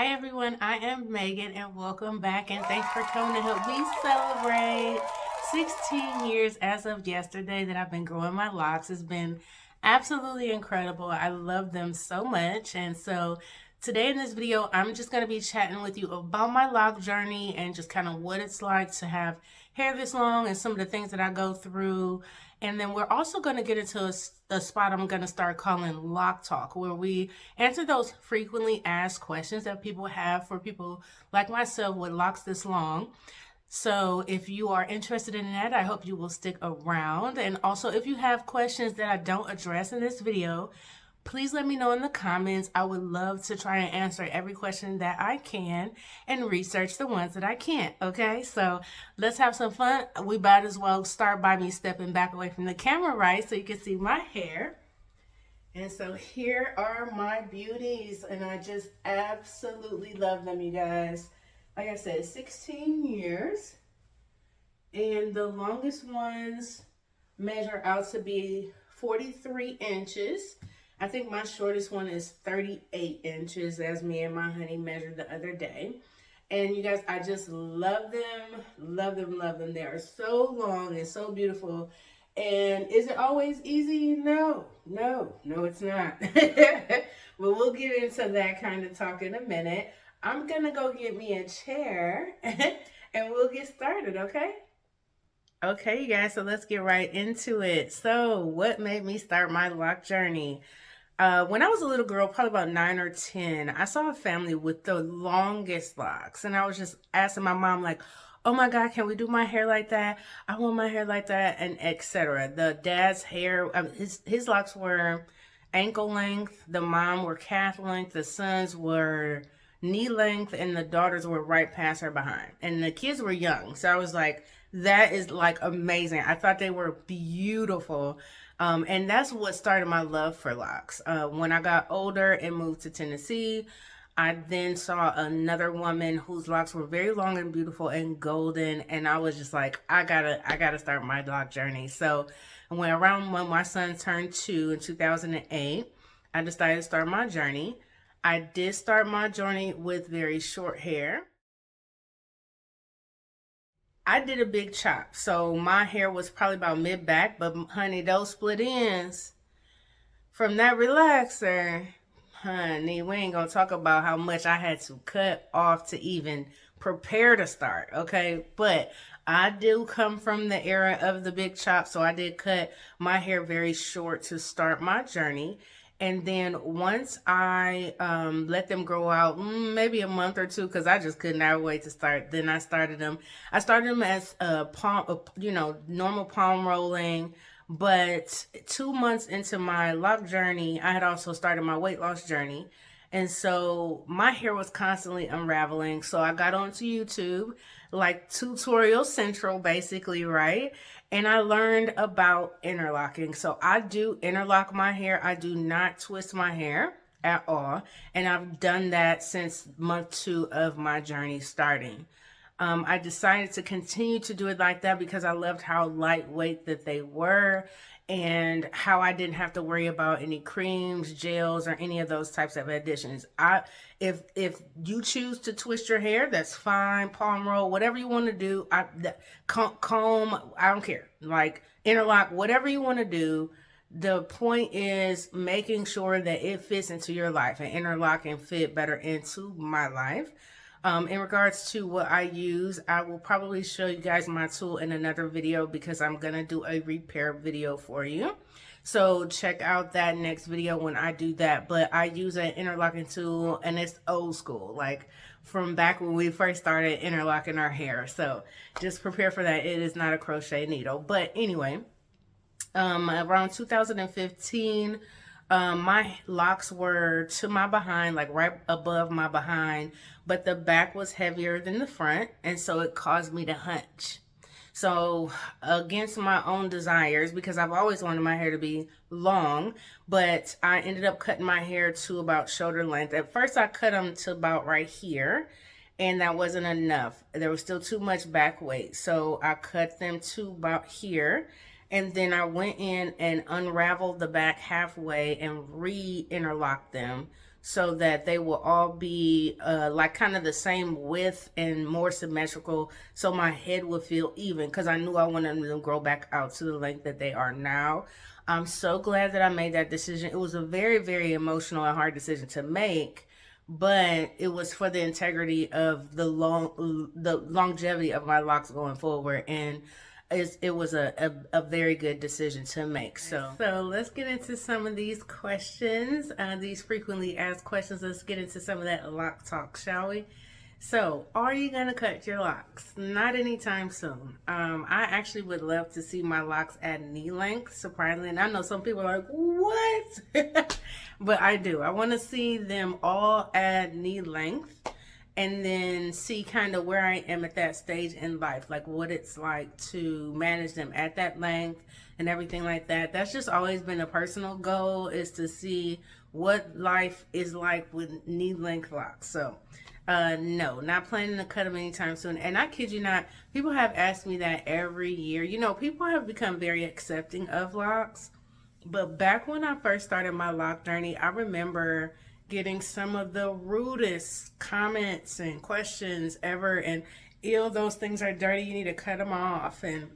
Hi everyone, I am Megan and welcome back and thanks for coming to help me celebrate 16 years as of yesterday that I've been growing my locks. It's been absolutely incredible. I love them so much, and so today in this video I'm just going to be chatting with you about my lock journey and just kind of what it's like to have hair this long and some of the things that I go through. And then we're also going to get into a spot I'm going to start calling Lock Talk, where we answer those frequently asked questions that people have for people like myself with locks this long. So if you are interested in that, I hope you will stick around. And also, if you have questions that I don't address in this video, please let me know in the comments. I would love to try and answer every question that I can and research the ones that I can't. Okay, so let's have some fun. We might as well start by me stepping back away from the camera, right, so you can see my hair. And so here are my beauties, and I just absolutely love them, you guys. Like I said, 16 years, and the longest ones measure out to be 43 inches. I think my shortest one is 38 inches, as me and my honey measured the other day. And you guys, I just love them, love them, love them. They are so long and so beautiful. And is it always easy? No, it's not. But we'll get into that kind of talk in a minute. I'm gonna go get me a chair and we'll get started, okay? Okay, you guys, so let's get right into it. So, what made me start my lock journey? When I was a little girl, probably about 9 or 10, I saw a family with the longest locks, and I was just asking my mom, like, oh my God, can we do my hair like that? I want my hair like that, and etc. The dad's hair, his locks were ankle length, the mom were calf length, the sons were knee length, and the daughters were right past her behind. And the kids were young, so I was like, that is like amazing. I thought they were beautiful. And that's what started my love for locks. When I got older and moved to Tennessee, I then saw another woman whose locks were very long and beautiful and golden, and I was just like, I gotta start my lock journey. So when my son turned 2 in 2008, I decided to start my journey. I did start my journey with very short hair. I did a big chop, so my hair was probably about mid-back, but honey, those split ends from that relaxer, honey, we ain't gonna talk about how much I had to cut off to even prepare to start, okay? But I do come from the era of the big chop, so I did cut my hair very short to start my journey. And then once I let them grow out, maybe a month or two, because I just could not wait to start. Then I started them. I started them as normal palm rolling. But 2 months into my lock journey, I had also started my weight loss journey. And so my hair was constantly unraveling. So I got onto YouTube, like Tutorial Central, basically, right? And I learned about interlocking. So I do interlock my hair. I do not twist my hair at all. And I've done that since month 2 of my journey starting. I decided to continue to do it like that because I loved how lightweight that they were and how I didn't have to worry about any creams, gels, or any of those types of additions. If you choose to twist your hair, that's fine. Palm roll, whatever you want to do. Comb, I don't care. Like interlock, whatever you want to do. The point is making sure that it fits into your life, and interlocking fit better into my life. In regards to what I use, I will probably show you guys my tool in another video because I'm going to do a repair video for you. So check out that next video when I do that. But I use an interlocking tool, and it's old school, like from back when we first started interlocking our hair. So just prepare for that. It is not a crochet needle. But anyway, around 2015, my locks were to my behind, like right above my behind, but the back was heavier than the front, and so it caused me to hunch. So against my own desires, because I've always wanted my hair to be long, but I ended up cutting my hair to about shoulder length. At first I cut them to about right here, and that wasn't enough. There was still too much back weight, so I cut them to about here. And then I went in and unraveled the back halfway and re-interlocked them so that they will all be like kind of the same width and more symmetrical, so my head will feel even, because I knew I wanted them to grow back out to the length that they are now. I'm so glad that I made that decision. It was a very, very emotional and hard decision to make, but it was for the integrity of the longevity of my locks going forward. And it was a very good decision to make. So let's get into some of these questions, these frequently asked questions. Let's get into some of that lock talk, shall we? So, are you going to cut your locks? Not anytime soon. I actually would love to see my locks at knee length, surprisingly. And I know some people are like, what? But I do. I want to see them all at knee length, and then see kind of where I am at that stage in life, like what it's like to manage them at that length and everything like that. That's just always been a personal goal, is to see what life is like with knee length locks. So no, not planning to cut them anytime soon. And I kid you not, people have asked me that every year. You know, people have become very accepting of locks. But back when I first started my lock journey, I remember getting some of the rudest comments and questions ever. And, ew, those things are dirty, you need to cut them off. And,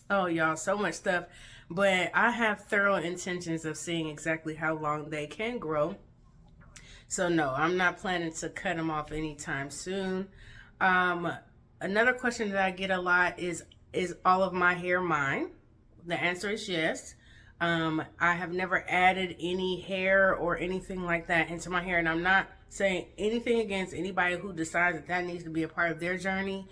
oh, y'all, so much stuff. But I have thorough intentions of seeing exactly how long they can grow. So no, I'm not planning to cut them off anytime soon. Another question that I get a lot is all of my hair mine? The answer is yes. I have never added any hair or anything like that into my hair, and I'm not saying anything against anybody who decides that needs to be a part of their journey.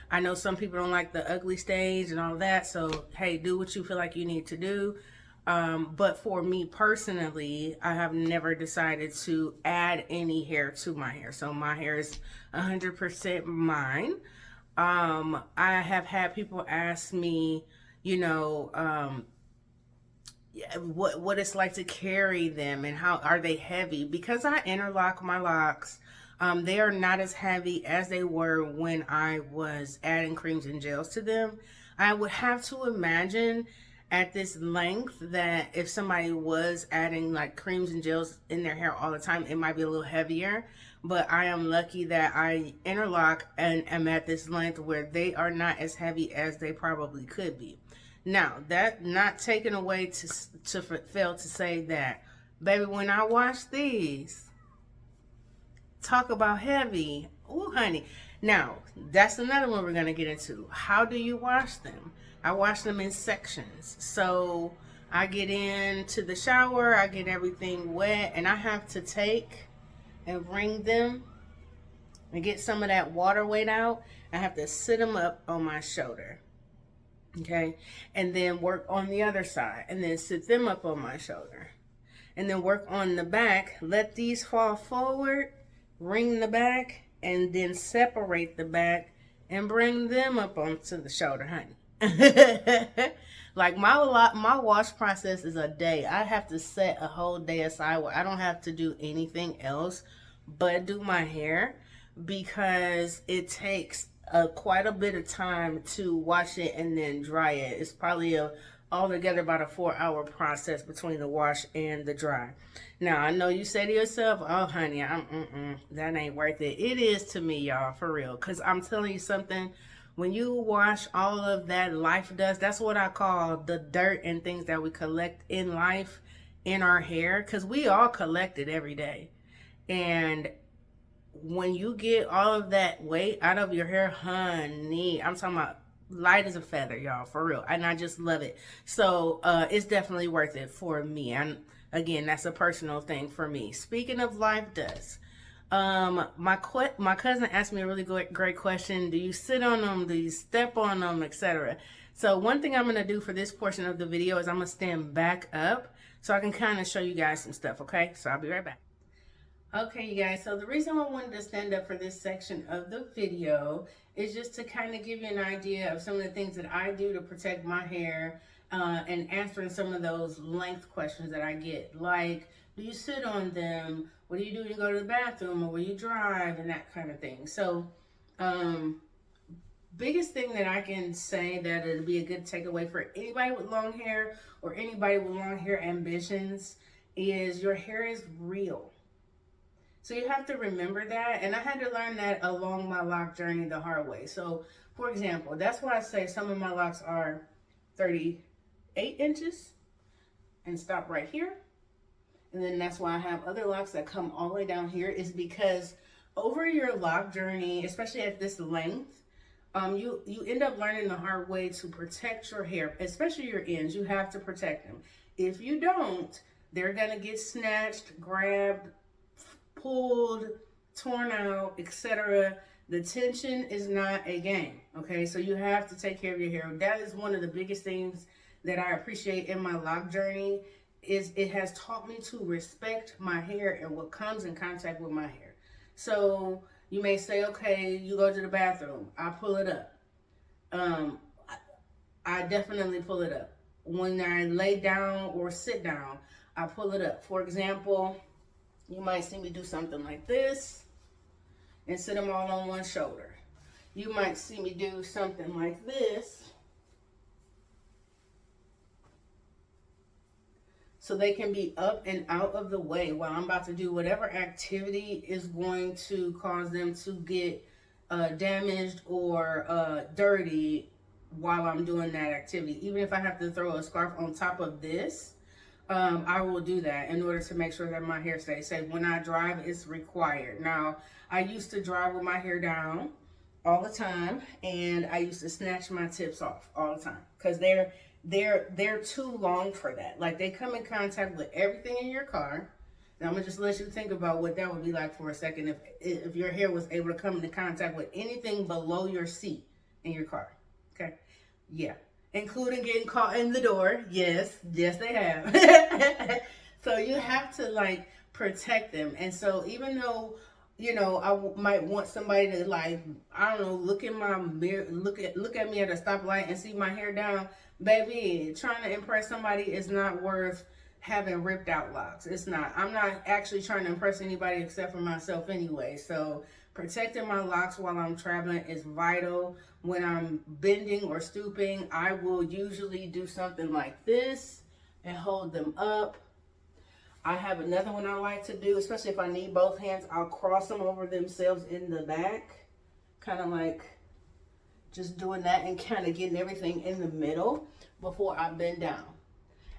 I know some people don't like the ugly stage and all that, so hey, do what you feel like you need to do. But for me personally, I have never decided to add any hair to my hair. So my hair is 100% mine. I have had people ask me, you know, what it's like to carry them and how are they heavy. Because I interlock my locks, they are not as heavy as they were when I was adding creams and gels to them. I would have to imagine at this length that if somebody was adding like creams and gels in their hair all the time, it might be a little heavier. But I am lucky that I interlock and am at this length where they are not as heavy as they probably could be. Now, that not taken away to fail to say that, baby, when I wash these, talk about heavy. Ooh, honey. Now, that's another one we're going to get into. How do you wash them? I wash them in sections. So I get into the shower, I get everything wet, and I have to take and wring them and get some of that water weight out. I have to sit them up on my shoulder. Okay, and then work on the other side, and then sit them up on my shoulder, and then work on the back. Let these fall forward, wring the back, and then separate the back and bring them up onto the shoulder, honey. Like my wash process is a day. I have to set a whole day aside where I don't have to do anything else but do my hair, because it takes quite a bit of time to wash it and then dry it. It's probably altogether about a 4-hour process between the wash and the dry. Now, I know you say to yourself, oh honey, that ain't worth it. It is to me, y'all, for real. Because I'm telling you something, when you wash all of that life dust, that's what I call the dirt and things that we collect in life in our hair, because we all collect it every day. And when you get all of that weight out of your hair, honey, I'm talking about light as a feather, y'all, for real. And I just love it. So it's definitely worth it for me. And again, that's a personal thing for me. Speaking of life dust, my cousin asked me a really great question. Do you sit on them? Do you step on them, etc.? So one thing I'm going to do for this portion of the video is I'm going to stand back up so I can kind of show you guys some stuff, okay? So I'll be right back. Okay, you guys, so the reason I wanted to stand up for this section of the video is just to kind of give you an idea of some of the things that I do to protect my hair, and answering some of those length questions that I get. Like, do you sit on them? What do you do when you go to the bathroom, or when you drive, and that kind of thing. So, biggest thing that I can say that it'll be a good takeaway for anybody with long hair or anybody with long hair ambitions is your hair is real. So you have to remember that. And I had to learn that along my lock journey the hard way. So for example, that's why I say some of my locks are 38 inches and stop right here. And then that's why I have other locks that come all the way down here, is because over your lock journey, especially at this length, you end up learning the hard way to protect your hair, especially your ends. You have to protect them. If you don't, they're gonna get snatched, grabbed, pulled, torn out, etc. The tension is not a game, okay? So you have to take care of your hair. That is one of the biggest things that I appreciate in my lock journey, is it has taught me to respect my hair and what comes in contact with my hair. So you may say, okay, you go to the bathroom, I pull it up. I definitely pull it up. When I lay down or sit down, I pull it up. For example, you might see me do something like this and sit them all on one shoulder. You might see me do something like this, so they can be up and out of the way while I'm about to do whatever activity is going to cause them to get damaged or dirty while I'm doing that activity. Even if I have to throw a scarf on top of this, I will do that in order to make sure that my hair stays safe. When I drive, it's required. Now, I used to drive with my hair down all the time, and I used to snatch my tips off all the time because they're too long for that. Like, they come in contact with everything in your car. Now, I'm gonna just let you think about what that would be like for a second if your hair was able to come into contact with anything below your seat in your car. Okay, yeah, including getting caught in the door. Yes, they have. So you have to like protect them. And so even though, you know, I might want somebody to, like, I don't know, look in my mirror, look at me at a stoplight and see my hair down, baby, trying to impress somebody is not worth having ripped out locks. It's not. I'm not actually trying to impress anybody except for myself anyway. So protecting my locks while I'm traveling is vital. When I'm bending or stooping, I will usually do something like this and hold them up. I have another one I like to do, especially if I need both hands. I'll cross them over themselves in the back, kind of like just doing that and kind of getting everything in the middle before I bend down.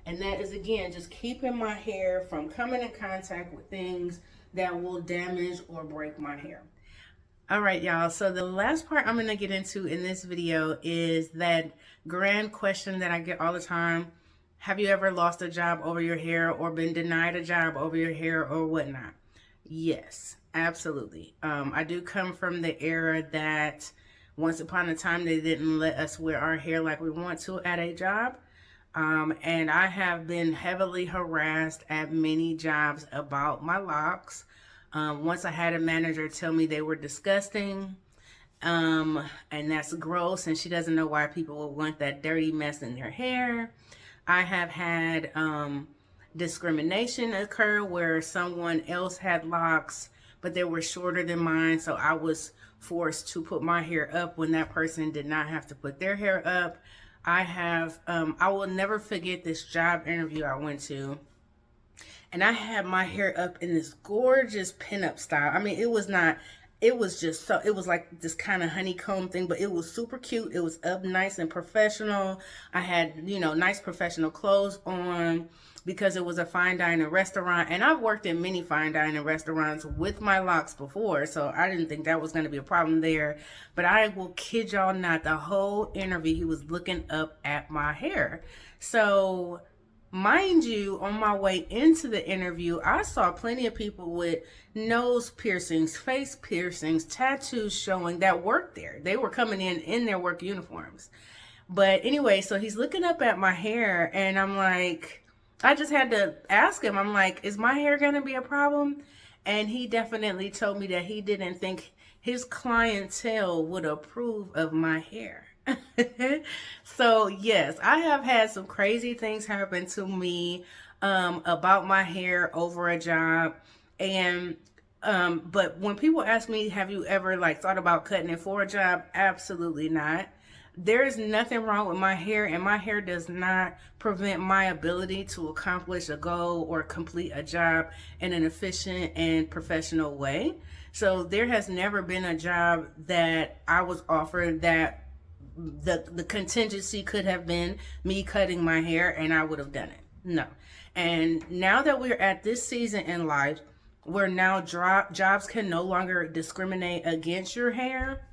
And that is, again, just keeping my hair from coming in contact with things that will damage or break my hair. All right, y'all. So the last part I'm going to get into in this video is that grand question that I get all the time. Have you ever lost a job over your hair or been denied a job over your hair or whatnot? Yes, absolutely. I do come from the era that once upon a time they didn't let us wear our hair like we want to at a job. And I have been heavily harassed at many jobs about my locks. Once I had a manager tell me they were disgusting, and that's gross, and she doesn't know why people would want that dirty mess in their hair. I have had discrimination occur where someone else had locks, but they were shorter than mine, so I was forced to put my hair up when that person did not have to put their hair up. I will never forget this job interview I went to, and I had my hair up in this gorgeous pinup style. I mean, it was just so, it was like this kind of honeycomb thing, but it was super cute. It was up nice and professional. I had, you know, nice professional clothes on because it was a fine dining restaurant. And I've worked in many fine dining restaurants with my locks before, so I didn't think that was going to be a problem there. But I will kid y'all not, the whole interview, he was looking up at my hair. So mind you, on my way into the interview, I saw plenty of people with nose piercings, face piercings, tattoos showing that worked there. They were coming in their work uniforms. But anyway, so he's looking up at my hair, and I'm like, I just had to ask him, I'm like, is my hair going to be a problem? And he definitely told me that he didn't think his clientele would approve of my hair. So yes, I have had some crazy things happen to me about my hair over a job. And but when people ask me, have you ever like thought about cutting it for a job? Absolutely not. there is nothing wrong with my hair, and my hair does not prevent my ability to accomplish a goal or complete a job in an efficient and professional way. So there has never been a job that I was offered that the contingency could have been me cutting my hair and I would have done it. No. And now that we're at this season in life where now jobs can no longer discriminate against your hair,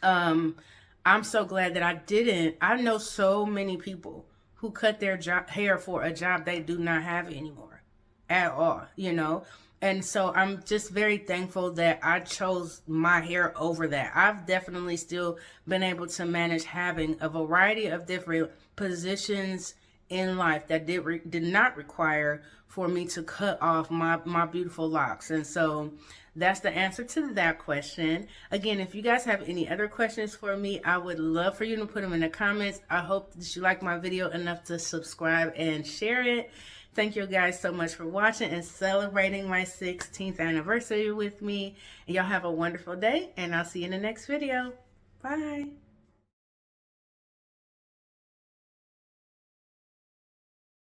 I'm so glad that I didn't. I know so many people who cut their hair for a job they do not have anymore at all, you know? And so I'm just very thankful that I chose my hair over that. I've definitely still been able to manage having a variety of different positions in life that did not require for me to cut off my beautiful locks. And so that's the answer to that question. Again, if you guys have any other questions for me, I would love for you to put them in the comments. I hope that you like my video enough to subscribe and share it. Thank you guys so much for watching and celebrating my 16th anniversary with me. And y'all have a wonderful day, and I'll see you in the next video. Bye.